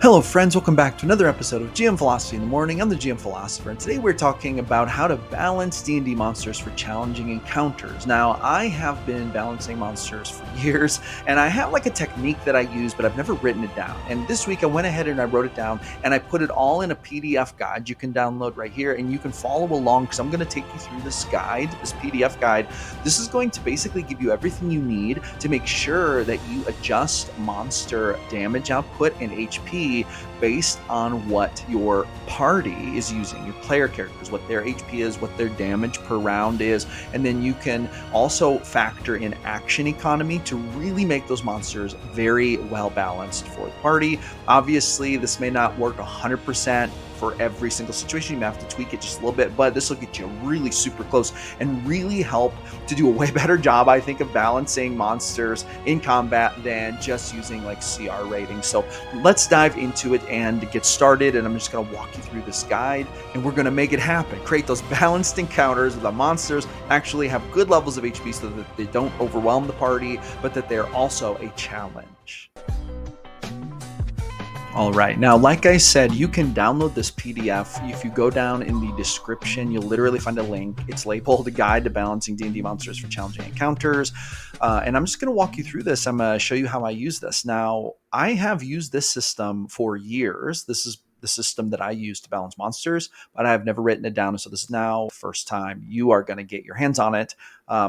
Hello friends, welcome back to another episode of GM Philosophy in the Morning. I'm the GM Philosopher, and today we're talking about how to balance D&D monsters for challenging encounters. Now, I have been balancing monsters for years, and I have like a technique that I use, but I've never written it down. And this week I went ahead and I wrote it down, and I put it all in a PDF guide you can download right here, and you can follow along because I'm going to take you through this guide, this PDF guide. This is going to basically give you everything you need to make sure that you adjust monster damage output and HP based on what your party is using, your player characters, what their HP is, what their damage per round is, and then you can also factor in action economy to really make those monsters very well balanced for the party. Obviously, this may not work 100% for every single situation. You may have to tweak it just a little bit, but this will get you really super close and really help to do a way better job, I think, of balancing monsters in combat than just using like CR ratings. So let's dive into it and get started. And I'm just going to walk you through this guide, and we're going to make it happen. Create those balanced encounters where the monsters actually have good levels of HP so that they don't overwhelm the party, but that they're also a challenge. All right. Now, like I said, you can download this PDF. If you go down in the description, you'll literally find a link. It's labeled "A Guide to Balancing D&D Monsters for Challenging Encounters." And I'm just going to walk you through this. I'm going to show you how I use this. Now, I have used this system for years. This is the system that I use to balance monsters, but I've never written it down. So this is now the first time you are going to get your hands on it.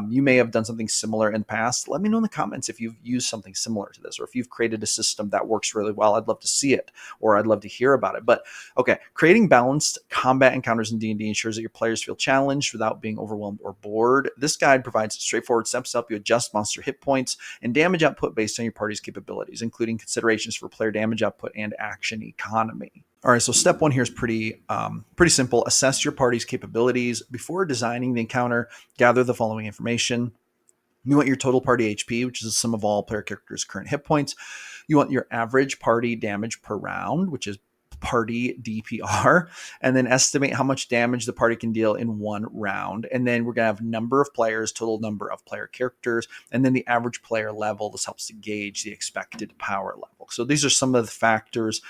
You may have done something similar in the past. Let me know in the comments if you've used something similar to this, or if you've created a system that works really well. I'd love to see it, or I'd love to hear about it. But okay, creating balanced combat encounters in D&D ensures that your players feel challenged without being overwhelmed or bored. This guide provides straightforward steps to help you adjust monster hit points and damage output based on your party's capabilities, including considerations for player damage output and action economy. All right, so step one here is pretty simple. Assess your party's capabilities. Before designing the encounter, gather the following information. You want your total party HP, which is the sum of all player characters' current hit points. You want your average party damage per round, which is party DPR, and then estimate how much damage the party can deal in one round. And then we're going to have number of players, total number of player characters, and then the average player level. This helps to gauge the expected power level. So these are some of the factors,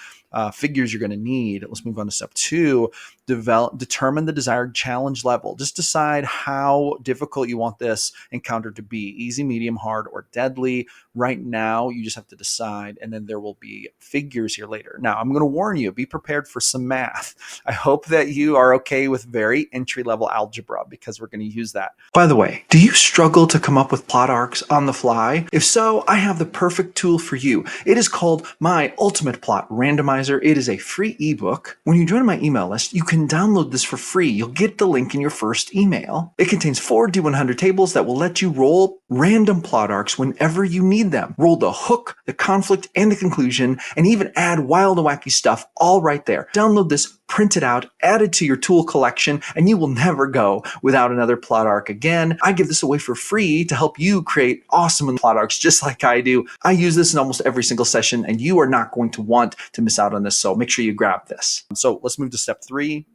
figures you're going to need. Let's move on to step two. Determine the desired challenge level. Just decide how difficult you want this encounter to be: easy, medium, hard, or deadly. Right now, you just have to decide, and then there will be figures here later. Now, I'm going to warn you, be prepared for some math. I hope that you are okay with very entry-level algebra, because we're going to use that. By the way, do you struggle to come up with plot arcs on the fly? If so, I have the perfect tool for you. It is called My Ultimate Plot Randomizer. It is a free ebook. When you join my email list, you can download this for free. You'll get the link in your first email. It contains 4 D100 tables that will let you roll random plot arcs whenever you need them. Roll the hook, the conflict, and the conclusion, and even add wild and wacky stuff all right there. Download this, print it out, add it to your tool collection, and you will never go without another plot arc again. I give this away for free to help you create awesome plot arcs just like I do. I use this in almost every single session, and you are not going to want to miss out on this, so make sure you grab this. So let's move to step 3.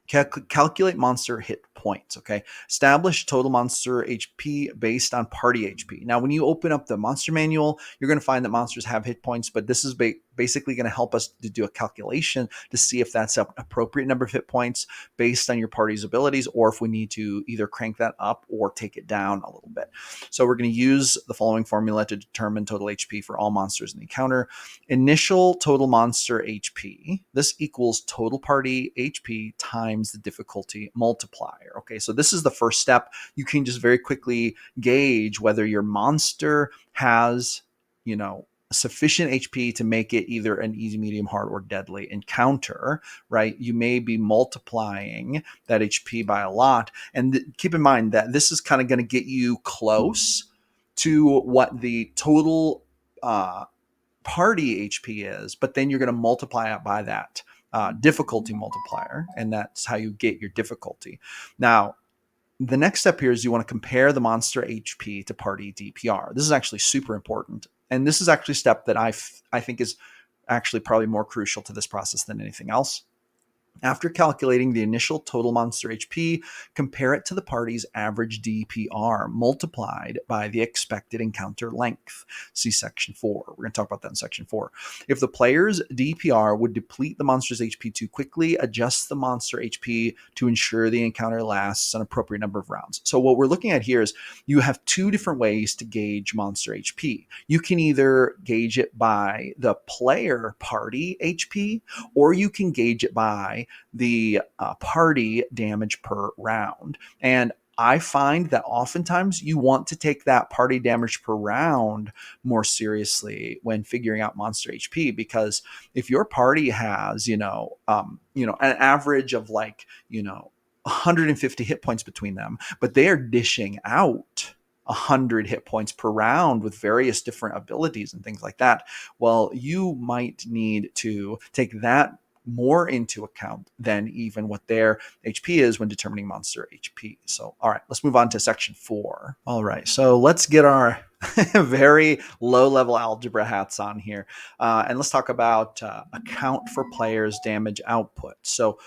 Calculate monster hit points. Okay. Establish total monster HP based on party HP. Now, when you open up the monster manual, you're going to find that monsters have hit points, but this is basically going to help us to do a calculation to see if that's an appropriate number of hit points based on your party's abilities, or if we need to either crank that up or take it down a little bit. So we're going to use the following formula to determine total HP for all monsters in the encounter. Initial total monster HP. This equals total party HP times the difficulty multiplier. Okay, so this is the first step. You can just very quickly gauge whether your monster has, sufficient HP to make it either an easy, medium, hard, or deadly encounter, right? You may be multiplying that HP by a lot. And keep in mind that this is kind of going to get you close to what the total party HP is, but then you're going to multiply it by that difficulty multiplier, and that's how you get your difficulty. Now, the next step here is you want to compare the monster HP to party DPR. This is actually super important, and this is actually a step that I think is actually probably more crucial to this process than anything else. After calculating the initial total monster HP, compare it to the party's average DPR multiplied by the expected encounter length. See section 4. We're going to talk about that in section 4. If the player's DPR would deplete the monster's HP too quickly, adjust the monster HP to ensure the encounter lasts an appropriate number of rounds. So what we're looking at here is you have two different ways to gauge monster HP. You can either gauge it by the player party HP, or you can gauge it by the party damage per round. And I find that oftentimes you want to take that party damage per round more seriously when figuring out monster HP, because if your party has, an average of 150 hit points between them, but they are dishing out 100 hit points per round with various different abilities and things like that, well, you might need to take that more into account than even what their HP is when determining monster HP. So, all right, let's move on to section 4. All right, so let's get our very low-level algebra hats on here, and let's talk about account for players' damage output. So,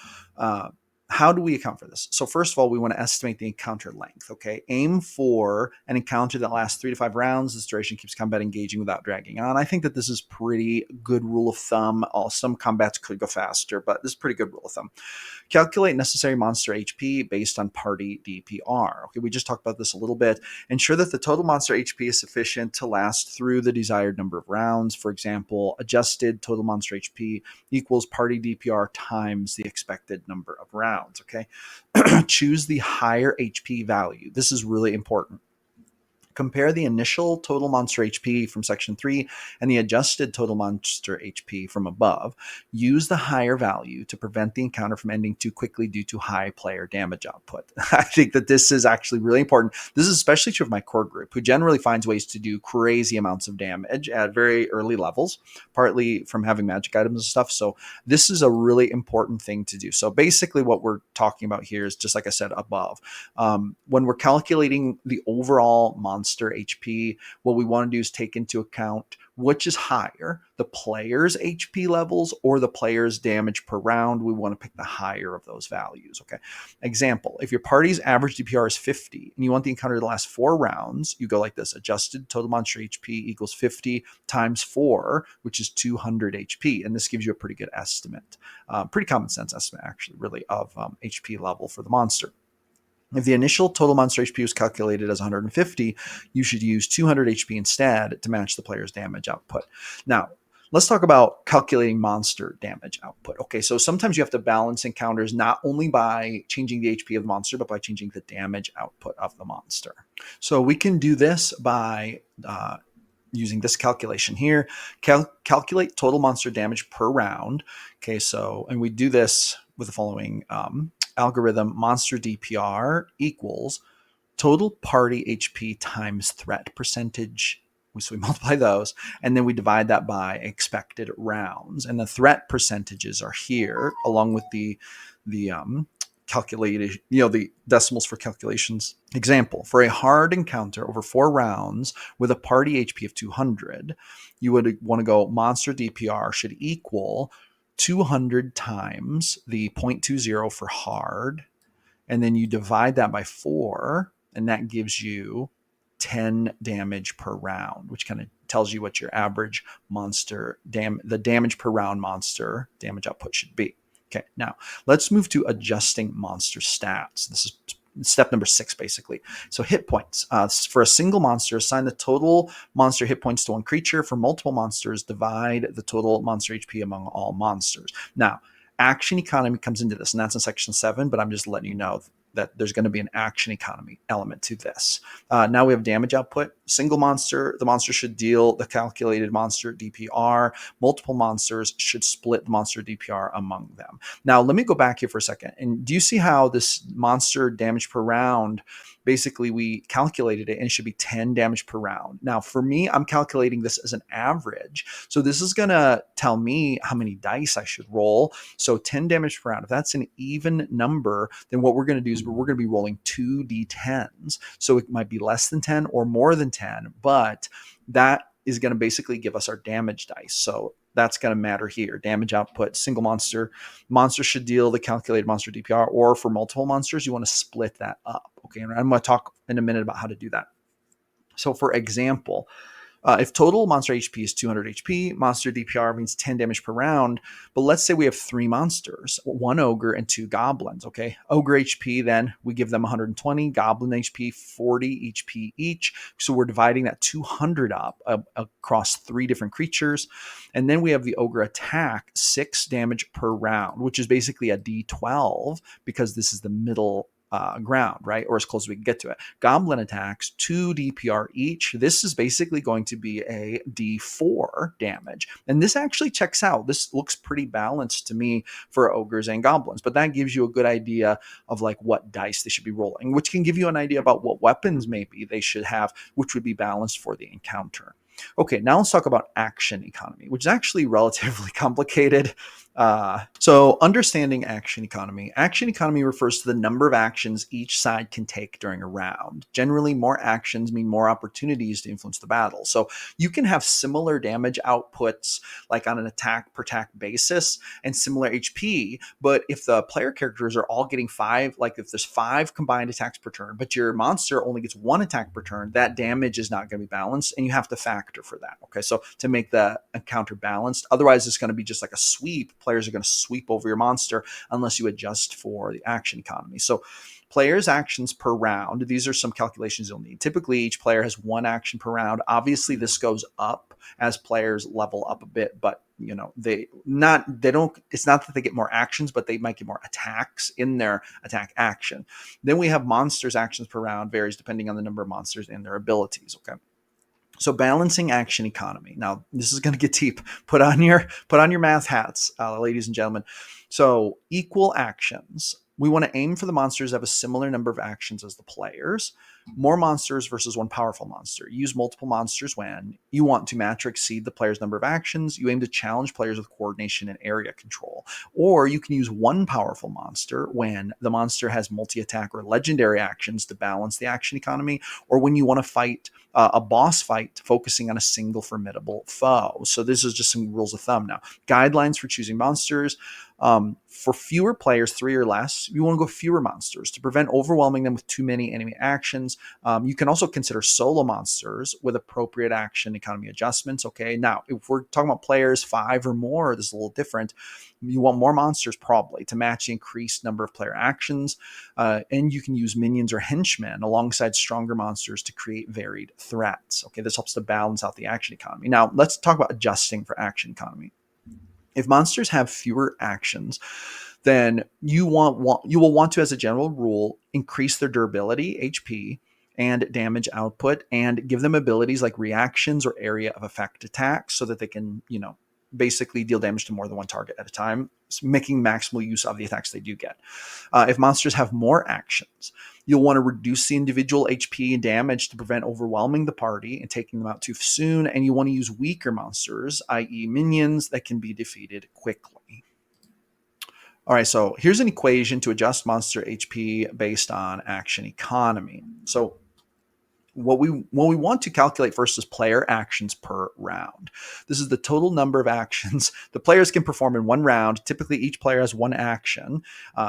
how do we account for this? So first of all, we want to estimate the encounter length. Okay, aim for an encounter that lasts 3 to 5 rounds. This duration keeps combat engaging without dragging on. I think that this is pretty good rule of thumb. Some combats could go faster, but this is pretty good rule of thumb. Calculate necessary monster HP based on party DPR. Okay, we just talked about this a little bit. Ensure that the total monster HP is sufficient to last through the desired number of rounds. For example, adjusted total monster HP equals party DPR times the expected number of rounds. Okay, choose the higher HP value. This is really important. Compare the initial total monster HP from section 3 and the adjusted total monster HP from above. Use the higher value to prevent the encounter from ending too quickly due to high player damage output. I think that this is actually really important. This is especially true of my core group, who generally finds ways to do crazy amounts of damage at very early levels, partly from having magic items and stuff. So this is a really important thing to do. So basically what we're talking about here is, just like I said above, when we're calculating the overall monster HP, what we want to do is take into account which is higher, the player's HP levels or the player's damage per round. We want to pick the higher of those values. Okay. Example, if your party's average DPR is 50 and you want the encounter to last 4 rounds, you go like this: adjusted total monster HP equals 50 times 4, which is 200 HP. And this gives you a pretty good estimate, pretty common sense estimate, actually, really, of HP level for the monster. If the initial total monster HP was calculated as 150, you should use 200 HP instead to match the player's damage output. Now, let's talk about calculating monster damage output. Okay, so sometimes you have to balance encounters not only by changing the HP of the monster, but by changing the damage output of the monster. So we can do this by using this calculation here. Calculate total monster damage per round. Okay, so, and we do this with the following algorithm: monster DPR equals total party HP times threat percentage. So we multiply those, and then we divide that by expected rounds. And the threat percentages are here, along with the calculated, the decimals for calculations. Example, for a hard encounter over 4 rounds with a party HP of 200, you would want to go monster DPR should equal 200 times the 0.20 for hard, and then you divide that by 4, and that gives you 10 damage per round, which kind of tells you what your average monster the damage per round monster damage output should be. Okay, now let's move to adjusting monster stats. This is step number 6, basically. So hit points. For a single monster, assign the total monster hit points to one creature. For multiple monsters, divide the total monster HP among all monsters. Now, action economy comes into this, and that's in section 7, but I'm just letting you know that there's going to be an action economy element to this. Now we have damage output. Single monster, the monster should deal the calculated monster DPR. Multiple monsters should split the monster DPR among them. Now, let me go back here for a second. And do you see how this monster damage per round, basically we calculated it and it should be 10 damage per round. Now, for me, I'm calculating this as an average. So this is going to tell me how many dice I should roll. So 10 damage per round. If that's an even number, then what we're going to do is we're going to be rolling 2d10s. So it might be less than 10 or more than 10, but that is going to basically give us our damage dice. So that's going to matter here. Damage output, single monster. Monster should deal the calculated monster DPR, or for multiple monsters, you want to split that up. Okay, and I'm going to talk in a minute about how to do that. So for example, if total monster HP is 200 HP, monster DPR means 10 damage per round. But let's say we have 3 monsters, 1 ogre and 2 goblins. Okay, ogre HP, then we give them 120, goblin HP 40 HP each. So we're dividing that 200 up across 3 different creatures. And then we have the ogre attack, 6 damage per round, which is basically a D12 because this is the middle ground, right? Or as close as we can get to it. Goblin attacks, 2 DPR each. This is basically going to be a D4 damage. And this actually checks out. This looks pretty balanced to me for ogres and goblins, but that gives you a good idea of like what dice they should be rolling, which can give you an idea about what weapons maybe they should have, which would be balanced for the encounter. Okay, now let's talk about action economy, which is actually relatively complicated. So understanding action economy refers to the number of actions each side can take during a round. Generally, more actions mean more opportunities to influence the battle. So you can have similar damage outputs like on an attack per attack basis and similar HP, but if the player characters are all getting 5, like if there's 5 combined attacks per turn, but your monster only gets 1 attack per turn, that damage is not going to be balanced, and you have to factor for that. Okay, so to make the encounter balanced, otherwise it's going to be just like a sweep. Players are going to sweep over your monster unless you adjust for the action economy. So players' actions per round, these are some calculations you'll need. Typically, each player has 1 action per round. Obviously, this goes up as players level up a bit, but you know, it's not that they get more actions, but they might get more attacks in their attack action. Then we have monsters' actions per round, varies depending on the number of monsters and their abilities. Okay. So balancing action economy. Now this is going to get deep. Put on your math hats, ladies and gentlemen. So equal actions. We want to aim for the monsters that have a similar number of actions as the players. More monsters versus 1 powerful monster. Use multiple monsters when you want to match or exceed the player's number of actions. You aim to challenge players with coordination and area control. Or you can use 1 powerful monster when the monster has multi-attack or legendary actions to balance the action economy, or when you want to fight a boss fight focusing on a single formidable foe. So this is just some rules of thumb now. Guidelines for choosing monsters. For fewer players, 3 or less, you want to go fewer monsters to prevent overwhelming them with too many enemy actions. You can also consider solo monsters with appropriate action economy adjustments. Okay, now if we're talking about players 5 or more, this is a little different. You want more monsters probably to match the increased number of player actions. And you can use minions or henchmen alongside stronger monsters to create varied threats. Okay, this helps to balance out the action economy. Now, let's talk about adjusting for action economy. If monsters have fewer actions, then you will want to, as a general rule, increase their durability, HP, and damage output, and give them abilities like reactions or area of effect attacks so that they can, basically deal damage to more than 1 target at a time, making maximal use of the attacks they do get. If monsters have more actions, you'll want to reduce the individual HP and damage to prevent overwhelming the party and taking them out too soon. And you want to use weaker monsters, i.e. minions, that can be defeated quickly. All right, so here's an equation to adjust monster HP based on action economy. So what we want to calculate first is player actions per round. This is the total number of actions the players can perform in 1 round. Typically, each player has 1 action.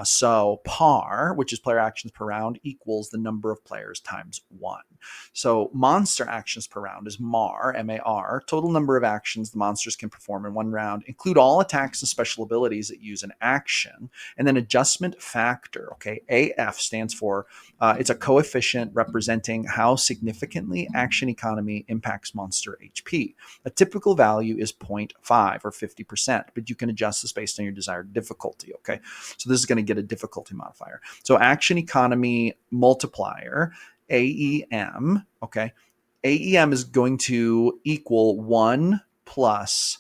So par, which is player actions per round, equals the number of players times 1. So monster actions per round is MAR, M-A-R. Total number of actions the monsters can perform in 1 round. Include all attacks and special abilities that use an action. And then adjustment factor, okay? AF stands for, it's a coefficient representing how significantly action economy impacts monster HP. A typical value is 0.5 or 50%, but you can adjust this based on your desired difficulty, okay? So this is going to get a difficulty modifier. So action economy multiplier, AEM, okay? AEM is going to equal 1 plus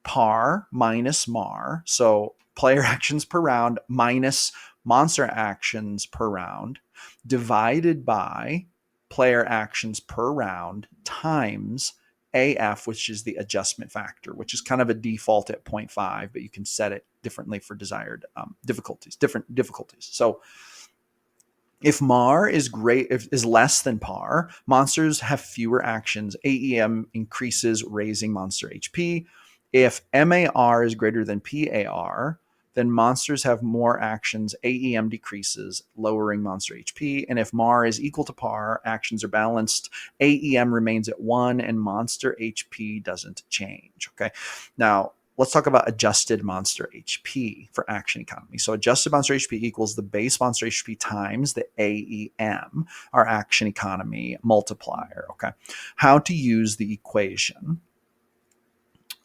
par minus MAR. So player actions per round minus monster actions per round divided by player actions per round times AF, which is the adjustment factor, which is kind of a default at 0.5, but you can set it differently for desired different difficulties. So if MAR is less than par, monsters have fewer actions. AEM increases, raising monster HP. If MAR is greater than PAR, then monsters have more actions, AEM decreases, lowering monster HP. And if MAR is equal to par, actions are balanced, AEM remains at 1, and monster HP doesn't change. Okay. Now, let's talk about adjusted monster HP for action economy. So adjusted monster HP equals the base monster HP times the AEM, our action economy multiplier. Okay. How to use the equation.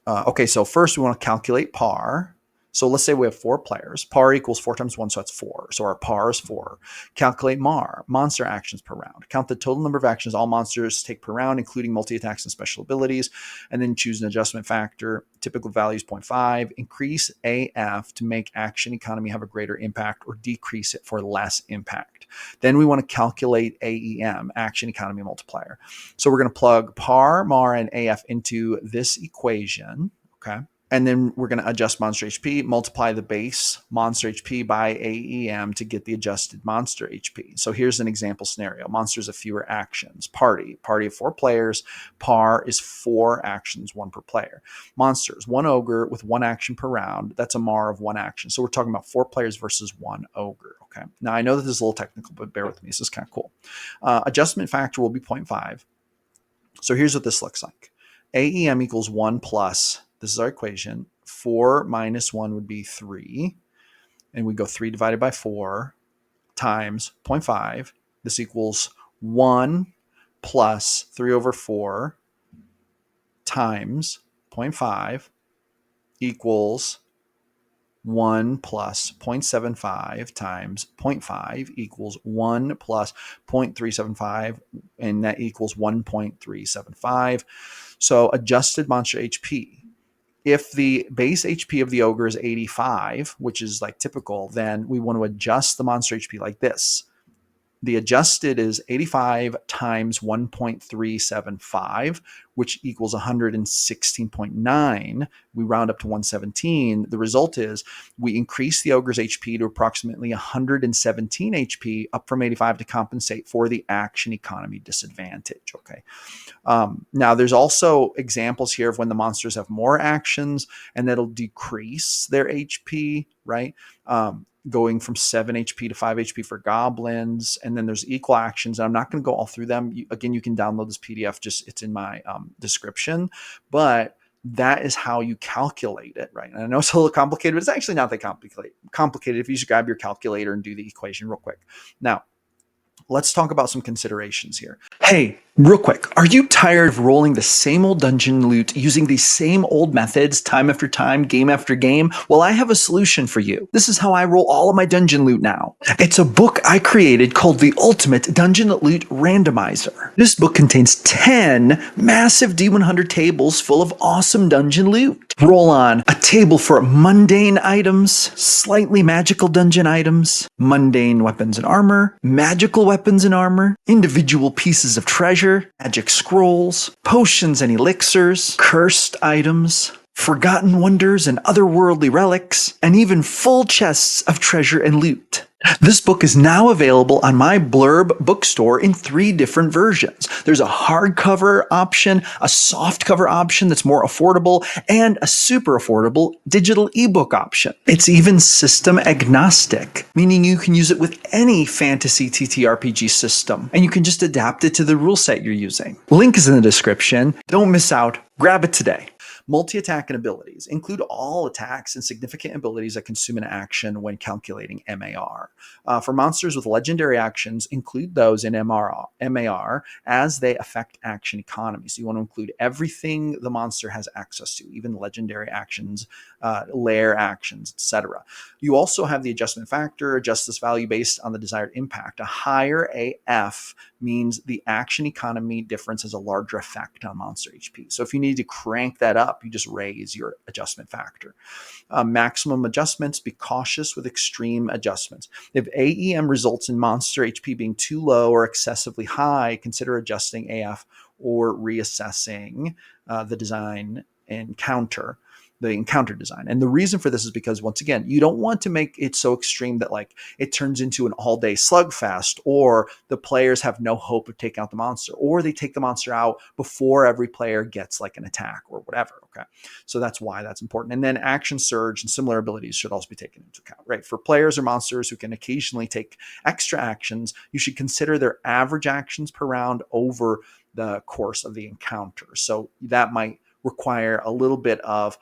Okay, so first we want to calculate par. So let's say we have 4 players. Par equals 4 times 1, so that's 4. So our par is 4. Calculate MAR, monster actions per round. Count the total number of actions all monsters take per round, including multi-attacks and special abilities, and then choose an adjustment factor. Typical value is 0.5. Increase AF to make action economy have a greater impact, or decrease it for less impact. Then we want to calculate AEM, action economy multiplier. So we're going to plug par, MAR, and AF into this equation. Okay. And then we're going to adjust monster HP, multiply the base monster HP by AEM to get the adjusted monster HP. So here's an example scenario. Monsters have fewer actions. Party of 4 players. Par is 4 actions, 1 per player. Monsters, 1 ogre with 1 action per round. That's a MAR of 1 action. So we're talking about 4 players versus 1 ogre. Okay. Now I know that this is a little technical, but bear with me. This is kind of cool. Adjustment factor will be 0.5. So here's what this looks like. AEM equals 1 plus, this is our equation, 4 minus 1 would be 3. And we go 3 divided by 4 times 0.5. This equals 1 plus 3 over 4 times 0.5 equals 1 plus 0.75 times 0.5 equals 1 plus 0.375, and that equals 1.375. So adjusted monster HP. If the base HP of the ogre is 85, which is like typical, then we want to adjust the monster HP like this. The adjusted is 85 times 1.375, which equals 116.9. We round up to 117. The result is we increase the ogre's HP to approximately 117 HP, up from 85, to compensate for the action economy disadvantage. Okay. Now, there's also examples here of when the monsters have more actions, and that'll decrease their HP, right? Going from 7 HP to 5 HP for goblins. And then there's equal actions. And I'm not going to go all through them. Again, you can download this PDF. Just it's in my description. But that is how you calculate it, right? And I know it's a little complicated, but it's actually not that complicated if you just grab your calculator and do the equation real quick. Now, let's talk about some considerations here. Hey, real quick, are you tired of rolling the same old dungeon loot using these same old methods time after time, game after game? Well, I have a solution for you. This is how I roll all of my dungeon loot now. It's a book I created called The Ultimate Dungeon Loot Randomizer. This book contains 10 massive D100 tables full of awesome dungeon loot. Roll on a table for mundane items, slightly magical dungeon items, mundane weapons and armor, magical weapons and armor, individual pieces of treasure, magic scrolls, potions and elixirs, cursed items, forgotten wonders and otherworldly relics, and even full chests of treasure and loot. This book is now available on my Blurb bookstore in 3 different versions. There's a hardcover option, a softcover option that's more affordable, and a super affordable digital ebook option. It's even system agnostic, meaning you can use it with any fantasy TTRPG system, and you can just adapt it to the rule set you're using. Link is in the description. Don't miss out. Grab it today. Multi-attack and abilities include all attacks and significant abilities that consume an action when calculating MAR. For monsters with legendary actions, include those in MAR as they affect action economy. So you want to include everything the monster has access to, even legendary actions, lair actions, etc. You also have the adjustment factor, adjust this value based on the desired impact. A higher AF means the action economy difference has a larger effect on monster HP. So if you need to crank that up, you just raise your adjustment factor. Maximum adjustments, be cautious with extreme adjustments. If AEM results in monster HP being too low or excessively high, consider adjusting AF or reassessing the design and counter. the encounter design. And the reason for this is because, once again, you don't want to make it so extreme that like it turns into an all-day slugfest, or the players have no hope of taking out the monster, or they take the monster out before every player gets like an attack or whatever. Okay. So that's why that's important. And then action surge and similar abilities should also be taken into account, right? For players or monsters who can occasionally take extra actions, you should consider their average actions per round over the course of the encounter. So that might require a little bit of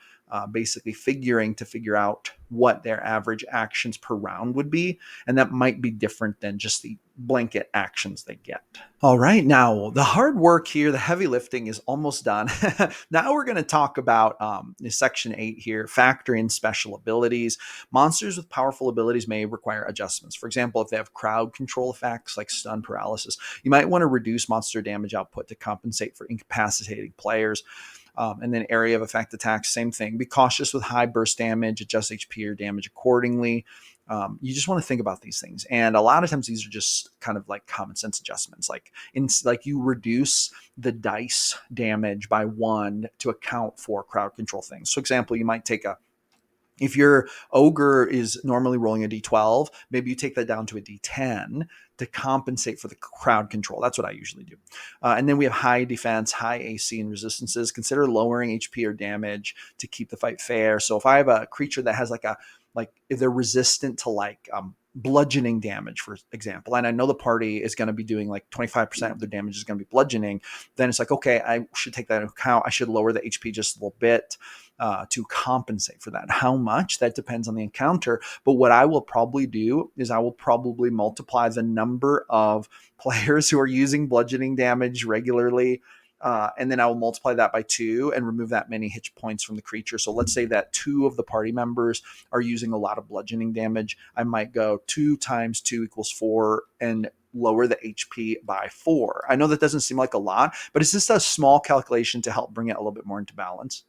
basically figure out what their average actions per round would be. And that might be different than just the blanket actions they get. All right, now the hard work here, the heavy lifting is almost done. Now we're going to talk about section 8 here, factoring special abilities. Monsters with powerful abilities may require adjustments. For example, if they have crowd control effects like stun paralysis, you might want to reduce monster damage output to compensate for incapacitating players. And then area of effect attacks, same thing. Be cautious with high burst damage, adjust HP or damage accordingly. You just want to think about these things. And a lot of times these are just kind of like common sense adjustments. Like you reduce the dice damage by 1 to account for crowd control things. So example, you might take if your ogre is normally rolling a d12, maybe you take that down to a d10 to compensate for the crowd control. That's what I usually do. And then we have high defense, high AC, and resistances. Consider lowering HP or damage to keep the fight fair. So if I have a creature that has like if they're resistant to bludgeoning damage, for example, and I know the party is going to be doing like 25% of their damage is going to be bludgeoning, then it's like, okay, I should take that into account. I should lower the HP just a little bit to compensate for that. How much? That depends on the encounter. But what I will probably do is I will probably multiply the number of players who are using bludgeoning damage regularly, and then I will multiply that by 2 and remove that many hit points from the creature. So let's say that 2 of the party members are using a lot of bludgeoning damage. I might go 2 times 2 equals 4 and lower the HP by 4. I know that doesn't seem like a lot, but it's just a small calculation to help bring it a little bit more into balance.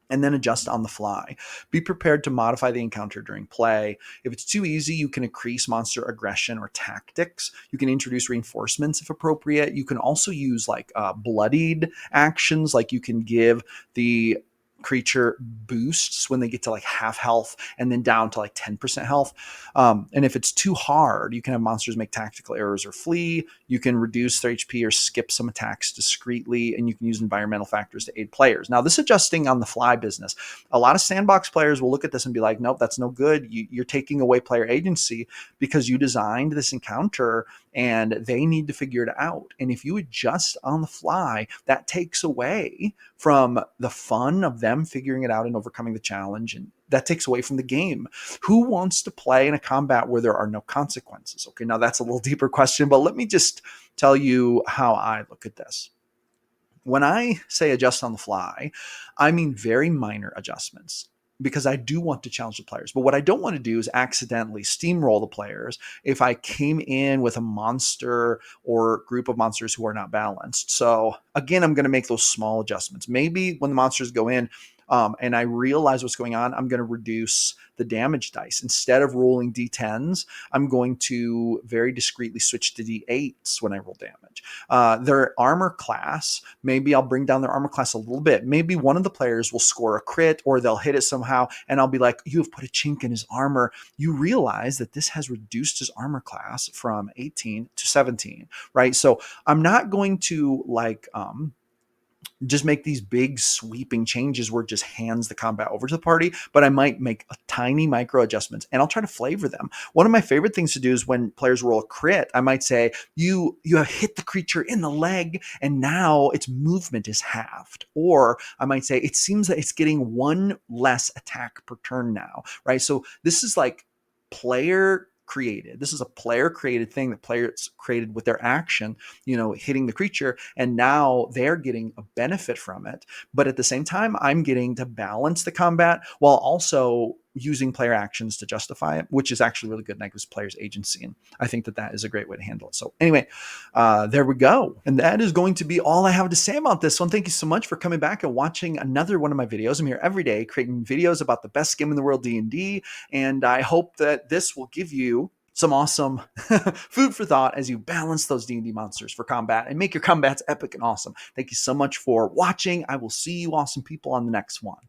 And then adjust on the fly. Be prepared to modify the encounter during play. If it's too easy, you can increase monster aggression or tactics. You can introduce reinforcements if appropriate. You can also use bloodied actions, like you can give the creature boosts when they get to like half health and then down to like 10% health. And if it's too hard, you can have monsters make tactical errors or flee. You can reduce their HP or skip some attacks discreetly, and you can use environmental factors to aid players. Now, this adjusting on the fly business, a lot of sandbox players will look at this and be like, nope, that's no good. You're taking away player agency because you designed this encounter and they need to figure it out. And if you adjust on the fly, that takes away from the fun of them figuring it out and overcoming the challenge. And that takes away from the game. Who wants to play in a combat where there are no consequences? Okay, now that's a little deeper question, but let me just tell you how I look at this. When I say adjust on the fly, I mean very minor adjustments, because I do want to challenge the players. But what I don't want to do is accidentally steamroll the players if I came in with a monster or group of monsters who are not balanced. So again, I'm going to make those small adjustments. Maybe when the monsters go in, and I realize what's going on, I'm going to reduce the damage dice. Instead of rolling d10s, I'm going to very discreetly switch to d8s when I roll damage. Their armor class, maybe I'll bring down their armor class a little bit. Maybe one of the players will score a crit or they'll hit it somehow, and I'll be like, you have put a chink in his armor. You realize that this has reduced his armor class from 18 to 17, right? So I'm not going to just make these big sweeping changes where it just hands the combat over to the party, but I might make a tiny micro adjustments and I'll try to flavor them. One of my favorite things to do is when players roll a crit, I might say, you have hit the creature in the leg and now its movement is halved. Or I might say, it seems that it's getting 1 less attack per turn now, right? So this is like player created. This is a player created thing that players created with their action, hitting the creature, and now they're getting a benefit from it. But at the same time, I'm getting to balance the combat while also using player actions to justify it, which is actually really good and that gives players agency. And I think that is a great way to handle it. So anyway, there we go. And that is going to be all I have to say about this one. Thank you so much for coming back and watching another one of my videos. I'm here every day creating videos about the best game in the world, D&D. And I hope that this will give you some awesome food for thought as you balance those D&D monsters for combat and make your combats epic and awesome. Thank you so much for watching. I will see you awesome people on the next one.